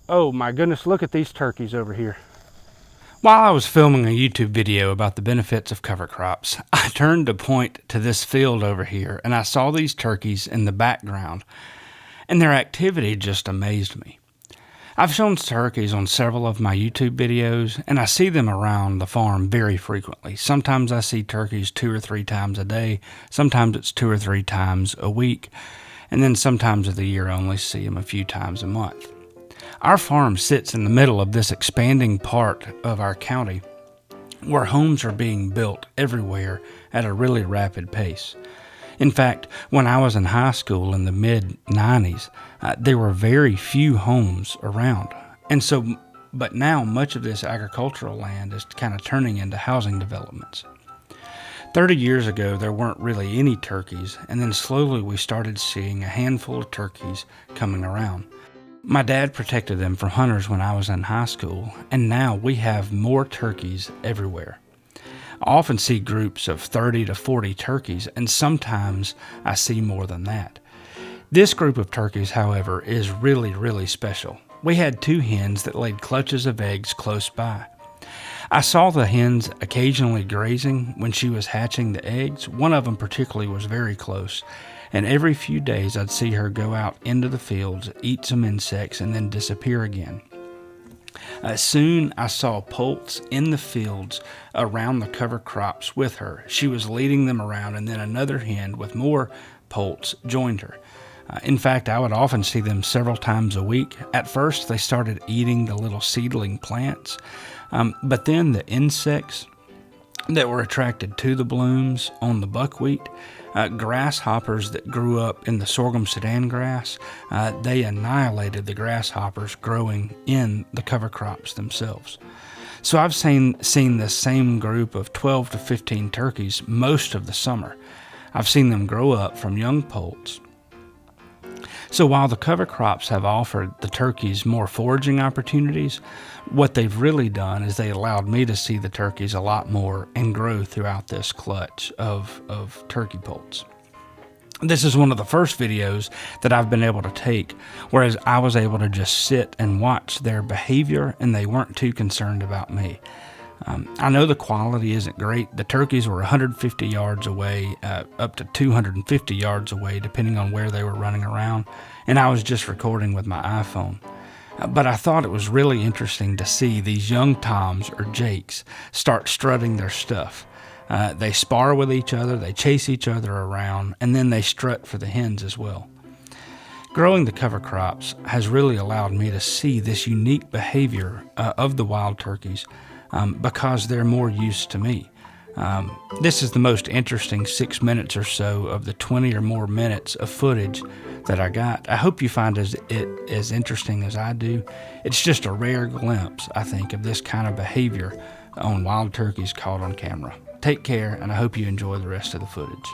Oh my goodness, look at these turkeys over here. While I was filming a YouTube video about the benefits of cover crops, I turned to point to this field over here and I saw these turkeys in the background, and their activity just amazed me. I've shown turkeys on several of my YouTube videos, and I see them around the farm very frequently. Sometimes I see turkeys 2 or 3 times a day, sometimes it's 2 or 3 times a week, and then sometimes of the year I only see them a few times a month. Our farm sits in the middle of this expanding part of our county where homes are being built everywhere at a really rapid pace. In fact, when I was in high school in the mid-90s, there were very few homes around. But now much of this agricultural land is kind of turning into housing developments. 30 years ago, there weren't really any turkeys, and then slowly we started seeing a handful of turkeys coming around. My dad protected them from hunters when I was in high school, and now we have more turkeys everywhere. I often see groups of 30 to 40 turkeys, and sometimes I see more than that. This group of turkeys, however, is really special. We had 2 hens that laid clutches of eggs close by. I saw the hens occasionally grazing when she was hatching the eggs. One of them particularly was very close, and every few days I'd see her go out into the fields, eat some insects, and then disappear again. Soon I saw poults in the fields around the cover crops with her. She was leading them around, and then another hen with more poults joined her. In fact, I would often see them several times a week. At first, they started eating the little seedling plants, but then the insects that were attracted to the blooms on the buckwheat, grasshoppers that grew up in the sorghum sudan grass, they annihilated the grasshoppers growing in the cover crops themselves. So I've seen this same group of 12 to 15 turkeys most of the summer. I've seen them grow up from young poults. So while the cover crops have offered the turkeys more foraging opportunities, what they've really done is they allowed me to see the turkeys a lot more and grow throughout this clutch of turkey poults. This is one of the first videos that I've been able to take, whereas I was able to just sit and watch their behavior and they weren't too concerned about me. I know the quality isn't great. The turkeys were 150 yards away, up to 250 yards away, depending on where they were running around, and I was just recording with my iPhone. But I thought it was really interesting to see these young toms or jakes start strutting their stuff. They spar with each other, they chase each other around, and then they strut for the hens as well. Growing the cover crops has really allowed me to see this unique behavior of the wild turkeys because they're more used to me. This is the most interesting 6 minutes or so of the 20 or more minutes of footage that I got. I hope you find it as interesting as I do. It's just a rare glimpse, I think, of this kind of behavior on wild turkeys caught on camera. Take care, and I hope you enjoy the rest of the footage.